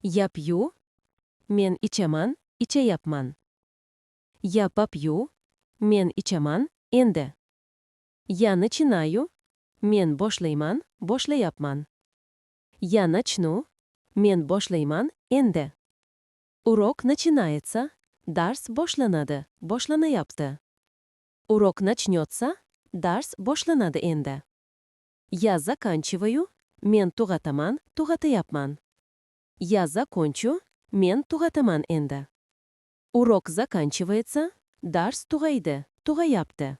Я п'ю, men ichaman, ichayapman. Я попью, men ichaman, endi. Я начинаю, men boshlayman, boshlayapman. Я начну, men boshlayman, endi. Урок начинается, dars boshlanadi, boshlanayapti. Урок начнется, dars boshlanadi endi. Я заканчиваю, men tugataman, tugatayapman. Я закончу, men tugataman endi. Урок заканчивается, dars tugaydi, tugayapti.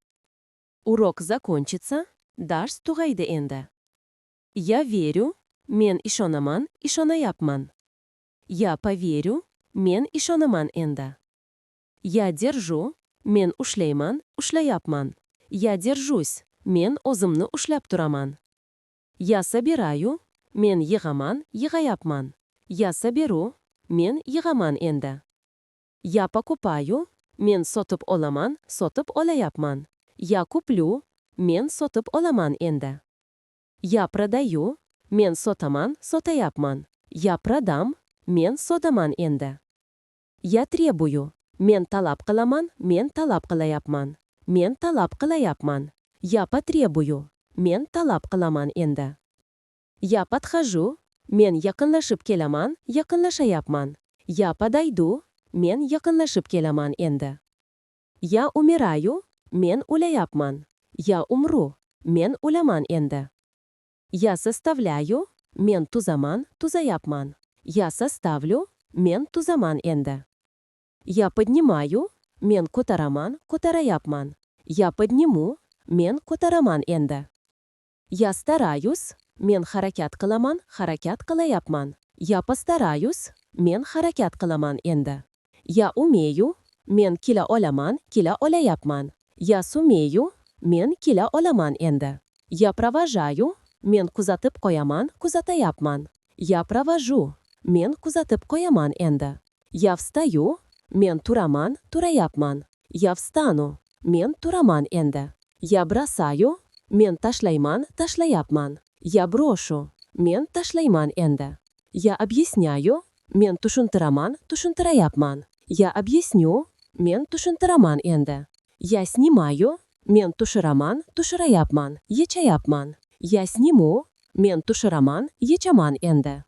Урок закончится, dars tugaydi endi. Я верю, men ishonaman, ishonayapman. Я поверю, men ishonaman endi. Я держу, men ushlayman, ushlayapman. Я держусь, men o'zimni ushlab turaman. Я собираю, men yig'aman, yig'ayapman. Я соберу, men yig'aman endi. Я покупаю, men sotib olaman, sotib olayapman. Я куплю, men sotib olaman endi. Я продаю, men sotaman, sotayapman. Я продам, men sotaman endi. Я требую, men talab qilaman, men talab qilayapman. Men talab qilayapman. Я потребую, men talab qilaman endi. Я подхожу, men yaqinlashib kelaman, yaqinlashayapman. Я подойду, men yaqinlashib kelaman endi. Я умираю, men o'layapman. Я умру, men o'laman endi. Я составляю, men tuzaman, tuzayapman. Я составлю, men tuzaman endi. Я поднимаю, men ko'taraman, ko'tarayapman. Я подниму, men ko'taraman endi. Я стараюсь, men harakat qilaman, harakat qilayapman. Я постараюсь, men harakat qilaman endi. Я умею, men kela olaman, kela olayapman. Я сумею, men kela olaman endi. Я провожаю, men kuzatib qo'yaman, kuzatayapman. Я провожу, men kuzatib qo'yaman endi. Я встаю, men turaman, turayapman. Я встану, men turaman endi. Я бросаю, men tashlayman, tashlayapman. Я брошу, men tashlayman endi. Я объясняю, men tushuntiraman, tushuntirayapman. Я объясню, men tushuntiraman endi. Я снимаю, men tushiraman, tushirayapman, yechayapman. Я сниму, men tushiraman, yechaman endi.